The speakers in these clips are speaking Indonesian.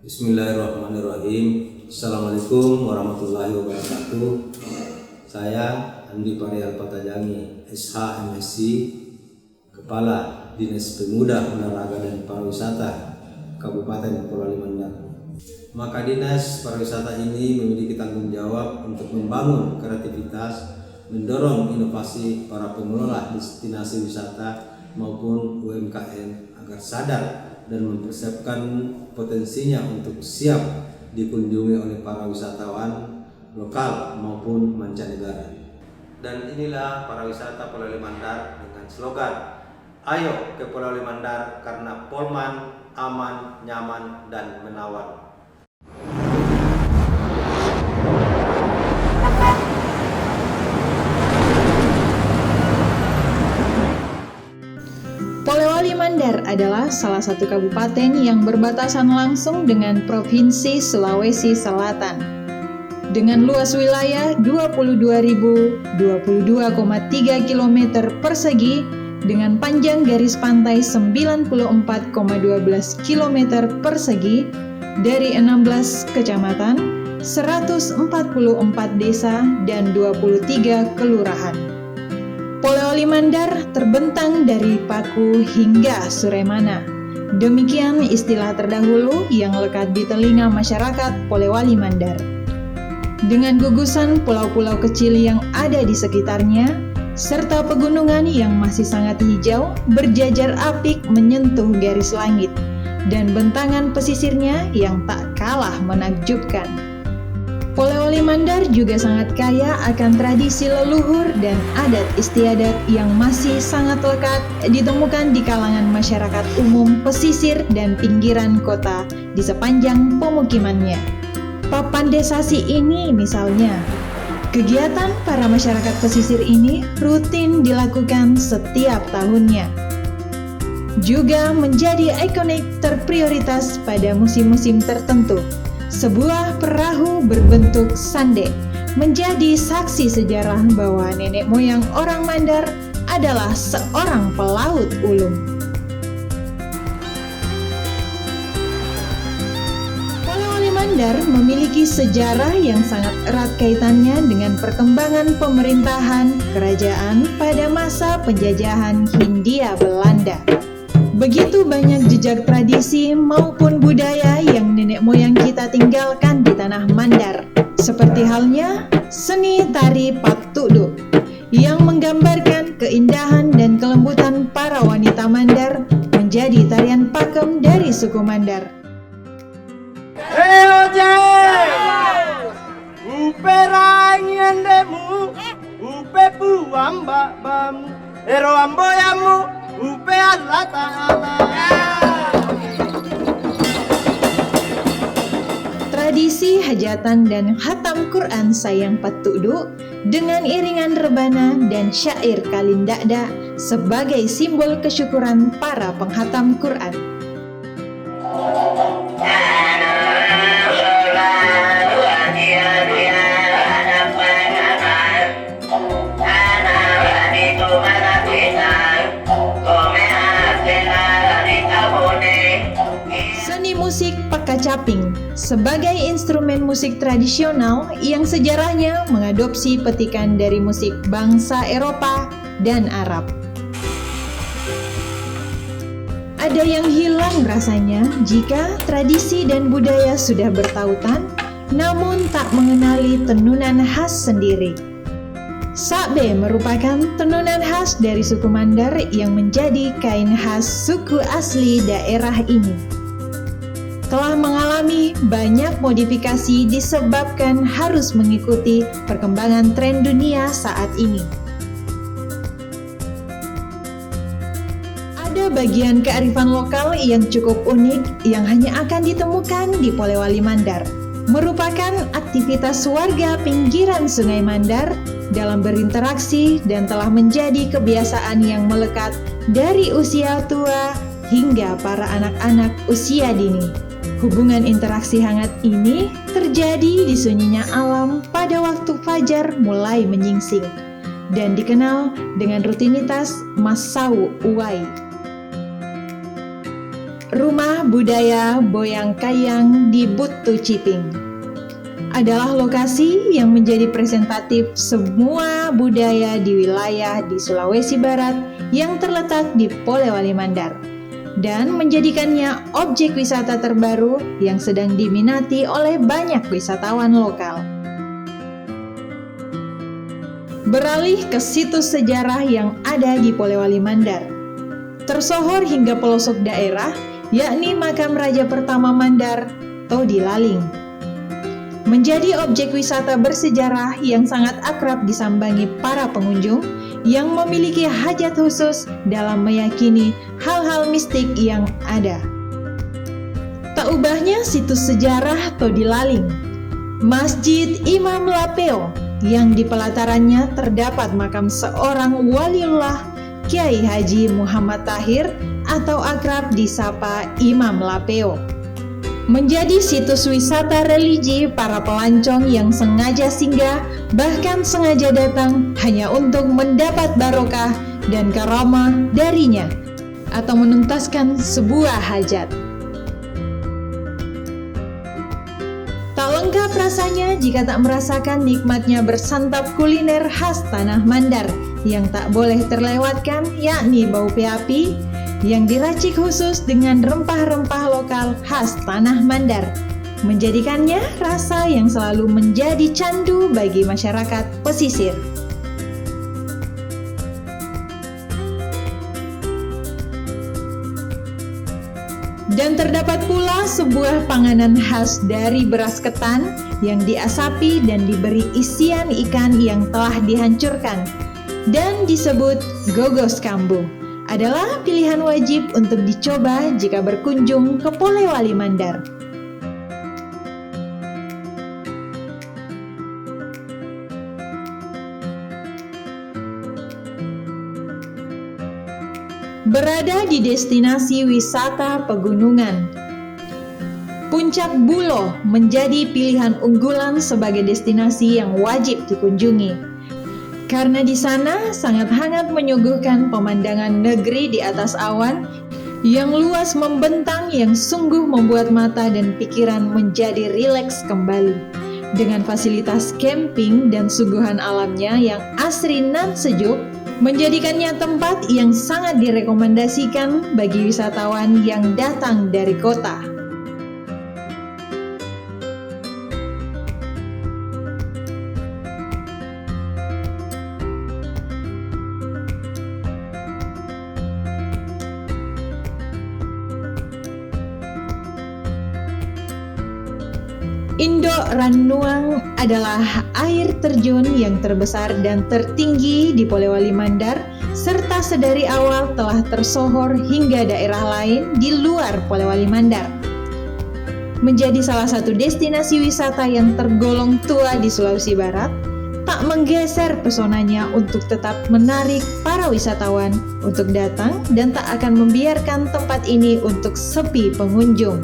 Bismillahirrahmanirrahim. Assalamualaikum warahmatullahi wabarakatuh. Saya Andi Parial Patajangi, SH MSc, Kepala Dinas Pemuda, Olahraga dan Pariwisata Kabupaten Polewali Mandar. Maka Dinas Pariwisata ini memiliki tanggung jawab untuk membangun kreativitas, mendorong inovasi para pengelola destinasi wisata maupun UMKM agar sadar dan mempersiapkan potensinya untuk siap dikunjungi oleh para wisatawan lokal maupun mancanegara. Dan inilah pariwisata Polewali Mandar dengan slogan "Ayo ke Polewali Mandar karena Polman aman, nyaman, dan menawan". Polewali Mandar adalah salah satu kabupaten yang berbatasan langsung dengan Provinsi Sulawesi Selatan. Dengan luas wilayah 22.022,3 km persegi dengan panjang garis pantai 94,12 km persegi dari 16 kecamatan, 144 desa, dan 23 kelurahan. Polewali Mandar terbentang dari Paku hingga Suremana. Demikian istilah terdahulu yang lekat di telinga masyarakat Polewali Mandar. Dengan gugusan pulau-pulau kecil yang ada di sekitarnya, serta pegunungan yang masih sangat hijau berjajar apik menyentuh garis langit, dan bentangan pesisirnya yang tak kalah menakjubkan. Polewali Mandar juga sangat kaya akan tradisi leluhur dan adat istiadat yang masih sangat lekat ditemukan di kalangan masyarakat umum pesisir dan pinggiran kota di sepanjang pemukimannya. Papan desasi ini misalnya, kegiatan para masyarakat pesisir ini rutin dilakukan setiap tahunnya. Juga menjadi ikonik terprioritas pada musim-musim tertentu. Sebuah perahu berbentuk sande menjadi saksi sejarah bahwa nenek moyang orang Mandar adalah seorang pelaut ulung. Polewali Mandar memiliki sejarah yang sangat erat kaitannya dengan perkembangan pemerintahan kerajaan pada masa penjajahan Hindia Belanda. Begitu banyak jejak tradisi maupun budaya yang nenek moyang kita tinggalkan di tanah Mandar, seperti halnya seni tari Pattudu yang menggambarkan keindahan dan kelembutan para wanita Mandar menjadi tarian pakem dari suku Mandar. Oje, upe rangendemu, upe puamba bamu, ero amboyamu. Upe Allah Ta'ala. Tradisi hajatan dan khatam Quran sayang Pattudu dengan iringan rebana dan syair kalindakda sebagai simbol kesyukuran para penghatam Quran. Seni musik Pakacaping sebagai instrumen musik tradisional yang sejarahnya mengadopsi petikan dari musik bangsa Eropa dan Arab. Ada yang hilang rasanya jika tradisi dan budaya sudah bertautan, namun tak mengenali tenunan khas sendiri. Sakbe merupakan tenunan khas dari suku Mandar yang menjadi kain khas suku asli daerah ini. Telah mengalami banyak modifikasi disebabkan harus mengikuti perkembangan tren dunia saat ini. Ada bagian kearifan lokal yang cukup unik yang hanya akan ditemukan di Polewali Mandar, merupakan aktivitas warga pinggiran Sungai Mandar dalam berinteraksi dan telah menjadi kebiasaan yang melekat dari usia tua hingga para anak-anak usia dini. Hubungan interaksi hangat ini terjadi di sunyinya alam pada waktu fajar mulai menyingsing dan dikenal dengan rutinitas Masau Uwai. Rumah Budaya Boyang Kayang di Butu Ciping adalah lokasi yang menjadi presentatif semua budaya di wilayah di Sulawesi Barat yang terletak di Polewali Mandar dan menjadikannya objek wisata terbaru yang sedang diminati oleh banyak wisatawan lokal. Beralih ke situs sejarah yang ada di Polewali Mandar, tersohor hingga pelosok daerah, yakni makam Raja pertama Mandar, Todi Laling. Menjadi objek wisata bersejarah yang sangat akrab disambangi para pengunjung yang memiliki hajat khusus dalam meyakini hal-hal mistik yang ada. Tak ubahnya situs sejarah Todi Laling, Masjid Imam Lapeo yang di pelatarannya terdapat makam seorang waliullah Kiai Haji Muhammad Tahir atau akrab disapa Imam Lapeo. Menjadi situs wisata religi para pelancong yang sengaja singgah, bahkan sengaja datang hanya untuk mendapat barokah dan karamah darinya atau menuntaskan sebuah hajat. Tak lengkap rasanya jika tak merasakan nikmatnya bersantap kuliner khas tanah Mandar yang tak boleh terlewatkan, yakni bau peapi yang diracik khusus dengan rempah-rempah lokal khas tanah Mandar, menjadikannya rasa yang selalu menjadi candu bagi masyarakat pesisir. Dan terdapat pula sebuah panganan khas dari beras ketan yang diasapi dan diberi isian ikan yang telah dihancurkan dan disebut gogos kambu. Adalah pilihan wajib untuk dicoba jika berkunjung ke Polewali Mandar. Berada di destinasi wisata pegunungan, Puncak Bulo menjadi pilihan unggulan sebagai destinasi yang wajib dikunjungi. Karena di sana sangat hangat menyuguhkan pemandangan negeri di atas awan yang luas membentang yang sungguh membuat mata dan pikiran menjadi rileks kembali. Dengan fasilitas camping dan suguhan alamnya yang asri nan sejuk, menjadikannya tempat yang sangat direkomendasikan bagi wisatawan yang datang dari kota. Indok Ranuang adalah air terjun yang terbesar dan tertinggi di Polewali Mandar, serta sedari awal telah tersohor hingga daerah lain di luar Polewali Mandar. Menjadi salah satu destinasi wisata yang tergolong tua di Sulawesi Barat, tak menggeser pesonanya untuk tetap menarik para wisatawan untuk datang dan tak akan membiarkan tempat ini untuk sepi pengunjung.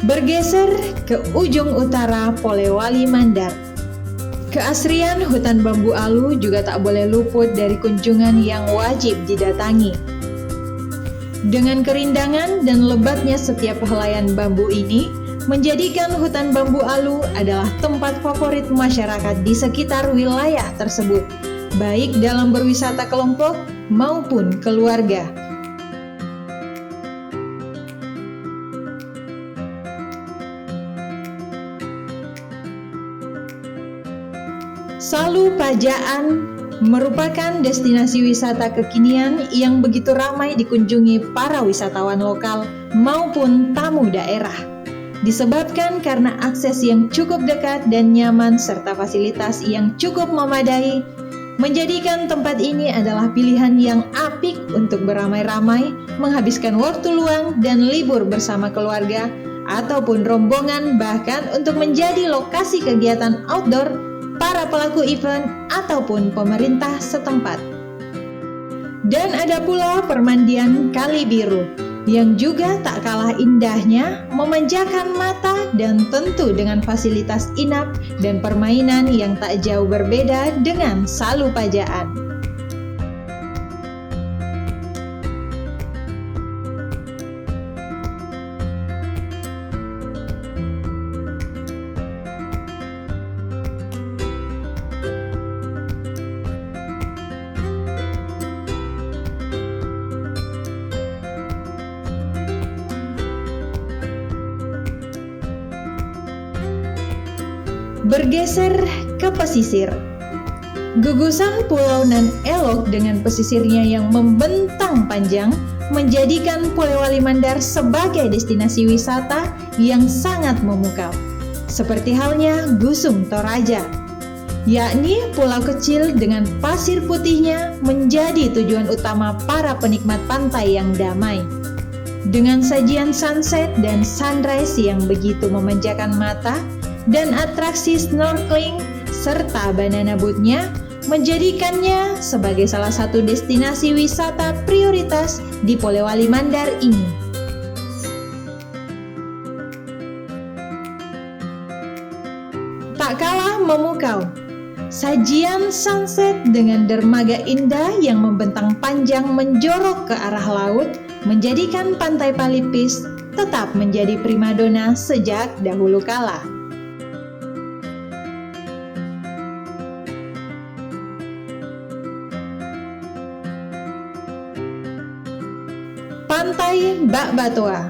Bergeser ke ujung utara Polewali Mandar, keasrian hutan bambu alu juga tak boleh luput dari kunjungan yang wajib didatangi. Dengan kerindangan dan lebatnya setiap helaian bambu ini, menjadikan hutan bambu alu adalah tempat favorit masyarakat di sekitar wilayah tersebut, baik dalam berwisata kelompok maupun keluarga. Salu Pajaan merupakan destinasi wisata kekinian yang begitu ramai dikunjungi para wisatawan lokal maupun tamu daerah. Disebabkan karena akses yang cukup dekat dan nyaman serta fasilitas yang cukup memadai, menjadikan tempat ini adalah pilihan yang apik untuk beramai-ramai, menghabiskan waktu luang dan libur bersama keluarga ataupun rombongan, bahkan untuk menjadi lokasi kegiatan outdoor para pelaku event ataupun pemerintah setempat. Dan ada pula permandian Kali Biru yang juga tak kalah indahnya, memanjakan mata, dan tentu dengan fasilitas inap dan permainan yang tak jauh berbeda dengan Salu Pajaan. Bergeser ke pesisir. Gugusan pulau nan elok dengan pesisirnya yang membentang panjang menjadikan Polewali Mandar sebagai destinasi wisata yang sangat memukau. Seperti halnya Gusung Toraja, yakni pulau kecil dengan pasir putihnya menjadi tujuan utama para penikmat pantai yang damai. Dengan sajian sunset dan sunrise yang begitu memanjakan mata, dan atraksi snorkeling serta banana boat-nya menjadikannya sebagai salah satu destinasi wisata prioritas di Polewali Mandar ini. Tak kalah memukau, sajian sunset dengan dermaga indah yang membentang panjang menjorok ke arah laut menjadikan Pantai Palipis tetap menjadi primadona sejak dahulu kala. Pantai Bak Batoa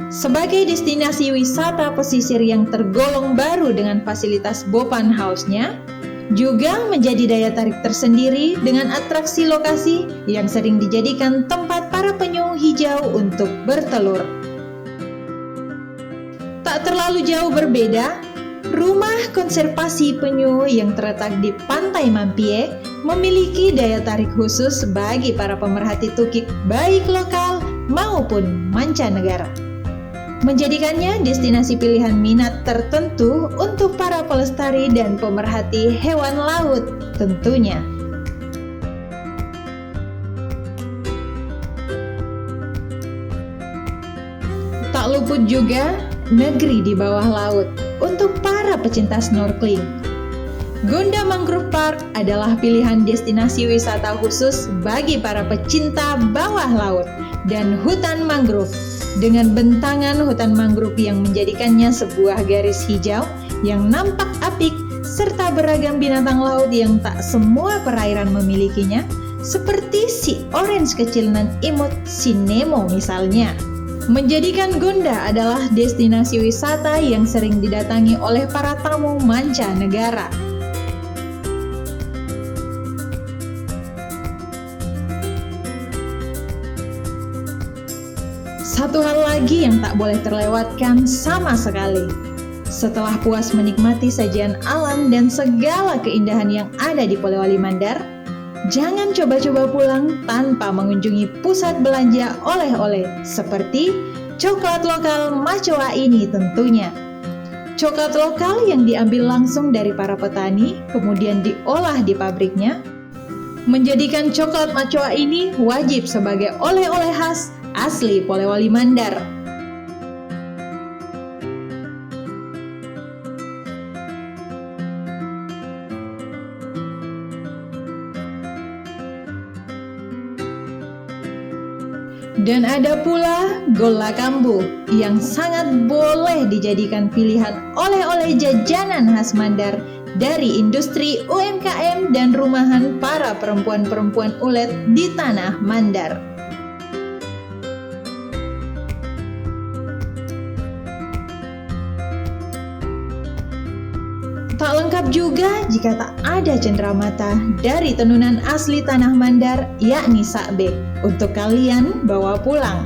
sebagai destinasi wisata pesisir yang tergolong baru dengan fasilitas Bopan House-nya juga menjadi daya tarik tersendiri dengan atraksi lokasi yang sering dijadikan tempat para penyu hijau untuk bertelur. Tak terlalu jauh berbeda, rumah konservasi penyu yang terletak di Pantai Mampie memiliki daya tarik khusus bagi para pemerhati tukik baik lokal maupun mancanegara, menjadikannya destinasi pilihan minat tertentu untuk para pelestari dan pemerhati hewan laut tentunya. Tak luput juga negeri di bawah laut untuk para pecinta snorkeling. Gonda Mangrove Park adalah pilihan destinasi wisata khusus bagi para pecinta bawah laut dan hutan mangrove, dengan bentangan hutan mangrove yang menjadikannya sebuah garis hijau yang nampak apik serta beragam binatang laut yang tak semua perairan memilikinya, seperti si orange kecil nan imut, si Nemo misalnya. Menjadikan Gonda adalah destinasi wisata yang sering didatangi oleh para tamu mancanegara. Satu hal lagi yang tak boleh terlewatkan sama sekali. Setelah puas menikmati sajian alam dan segala keindahan yang ada di Polewali Mandar, jangan coba-coba pulang tanpa mengunjungi pusat belanja oleh-oleh seperti coklat lokal Macoa ini tentunya. Coklat lokal yang diambil langsung dari para petani kemudian diolah di pabriknya menjadikan coklat Macoa ini wajib sebagai oleh-oleh khas asli Polewali Mandar. Dan ada pula Golla Kambu yang sangat boleh dijadikan pilihan oleh-oleh jajanan khas Mandar dari industri UMKM dan rumahan para perempuan-perempuan ulet di tanah Mandar. Tak lengkap juga jika tak ada cenderamata dari tenunan asli tanah Mandar, yakni sakbe, untuk kalian bawa pulang.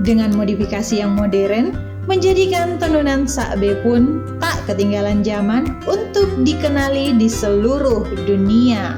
Dengan modifikasi yang modern, menjadikan tenunan sakbe pun tak ketinggalan zaman untuk dikenali di seluruh dunia.